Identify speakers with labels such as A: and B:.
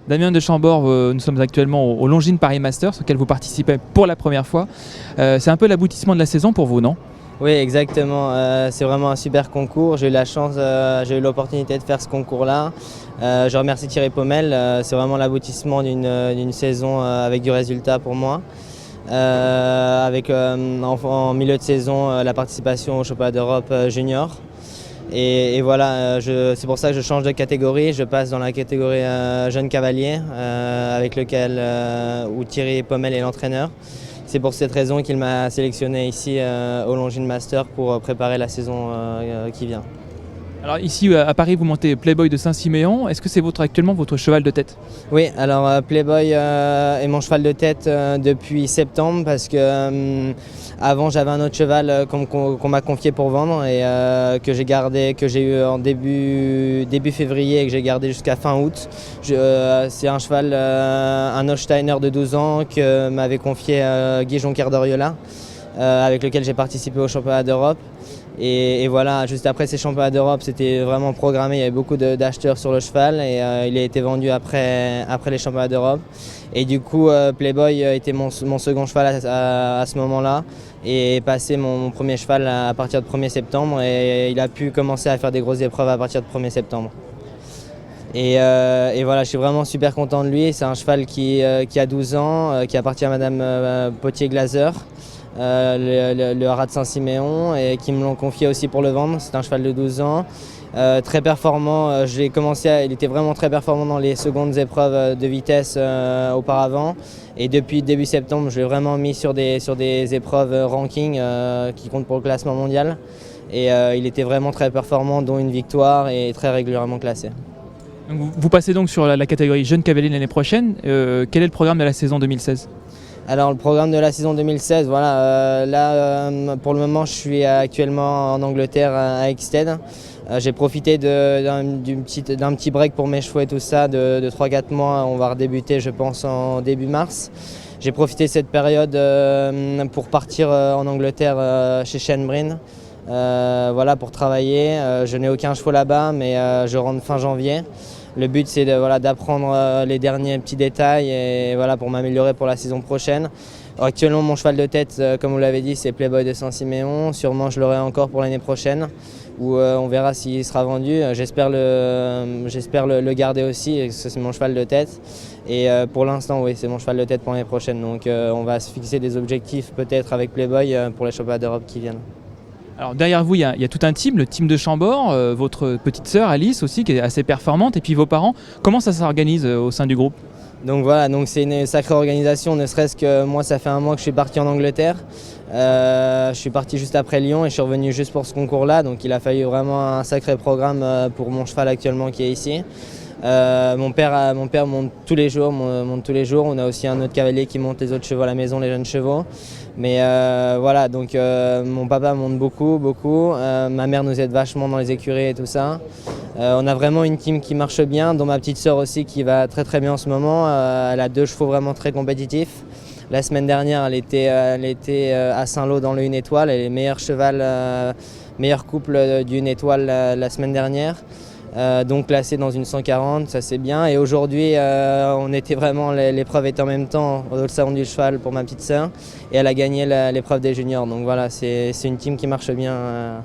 A: Damien de Chambord, nous sommes actuellement au Longines Paris Masters, auquel vous participez pour la première fois. C'est un peu l'aboutissement de la saison pour vous, non?
B: Oui, exactement. C'est vraiment un super concours. J'ai eu la chance, j'ai eu l'opportunité de faire ce concours-là. Je remercie Thierry Pommel. C'est vraiment l'aboutissement d'une saison avec du résultat pour moi. Avec en milieu de saison la participation au championnat d'Europe junior. Et voilà, c'est pour ça que je change de catégorie. Je passe dans la catégorie jeune cavalier avec lequel où Thierry Pommel est l'entraîneur. C'est pour cette raison qu'il m'a sélectionné ici au Longines Master pour préparer la saison qui vient.
A: Alors ici à Paris, vous montez Playboy de Saint-Siméon. Est-ce que c'est actuellement votre cheval de tête?
B: Oui, alors Playboy est mon cheval de tête depuis septembre parce que avant j'avais un autre cheval qu'on m'a confié pour vendre et que j'ai gardé, que j'ai eu en début février et que j'ai gardé jusqu'à fin août. C'est un cheval, un Holsteiner de 12 ans que m'avait confié Guy Jonker d'Oriola, avec lequel j'ai participé au championnat d'Europe. Et voilà, juste après ces championnats d'Europe, c'était vraiment programmé, il y avait beaucoup d'acheteurs sur le cheval et il a été vendu après les championnats d'Europe. Et du coup, Playboy était mon second cheval à ce moment-là et est passé mon premier cheval à partir de 1er septembre et il a pu commencer à faire des grosses épreuves à partir de 1er septembre. Et voilà, je suis vraiment super content de lui. C'est un cheval qui a 12 ans, qui appartient à Madame Potier-Glaser. Le haras de Saint-Siméon et qui me l'ont confié aussi pour le vendre. C'est un cheval de 12 ans, très performant. Il était vraiment très performant dans les secondes épreuves de vitesse auparavant. Et depuis début septembre, je l'ai vraiment mis sur des épreuves ranking qui comptent pour le classement mondial. Et il était vraiment très performant, dont une victoire et très régulièrement classé.
A: Vous passez donc sur la catégorie jeune cavalier l'année prochaine. Quel est le programme de la saison 2016?
B: Alors le programme de la saison 2016, voilà, pour le moment je suis actuellement en Angleterre à Exted. J'ai profité d'un petit break pour mes chevaux et tout ça de 3-4 mois. On va redébuter je pense en début mars. J'ai profité de cette période pour partir en Angleterre chez Shane Breen. Voilà, pour travailler. Je n'ai aucun chevaux là-bas mais je rentre fin janvier. Le but c'est d'apprendre les derniers petits détails et voilà, pour m'améliorer pour la saison prochaine. Alors, actuellement mon cheval de tête, comme vous l'avez dit, c'est Playboy de Saint-Siméon. Sûrement je l'aurai encore pour l'année prochaine où on verra s'il sera vendu. J'espère le garder aussi, c'est mon cheval de tête. Et pour l'instant oui, c'est mon cheval de tête pour l'année prochaine. Donc on va se fixer des objectifs peut-être avec Playboy pour les championnats d'Europe qui viennent.
A: Alors derrière vous, il y a tout un team, le team de Chambord, votre petite sœur Alice aussi qui est assez performante, et puis vos parents. Comment ça s'organise au sein du groupe?
B: Donc voilà, donc c'est une sacrée organisation, ne serait-ce que moi ça fait un mois que je suis parti en Angleterre. Je suis parti juste après Lyon et je suis revenu juste pour ce concours-là, donc il a fallu vraiment un sacré programme pour mon cheval actuellement qui est ici. Mon père monte tous les jours, On a aussi un autre cavalier qui monte les autres chevaux à la maison, les jeunes chevaux. Mais voilà, donc mon papa monte beaucoup. Ma mère nous aide vachement dans les écuries et tout ça. On a vraiment une team qui marche bien, dont ma petite sœur aussi qui va très très bien en ce moment. Elle a 2 chevaux vraiment très compétitifs. La semaine dernière, elle était à Saint-Lô dans le 1 étoile. Elle est meilleur cheval, meilleur couple du 1 étoile la semaine dernière. Donc classé dans une 140, ça c'est bien. Et aujourd'hui, l'épreuve était en même temps au salon du cheval pour ma petite sœur et elle a gagné l'épreuve des juniors. Donc voilà, c'est une team qui marche bien.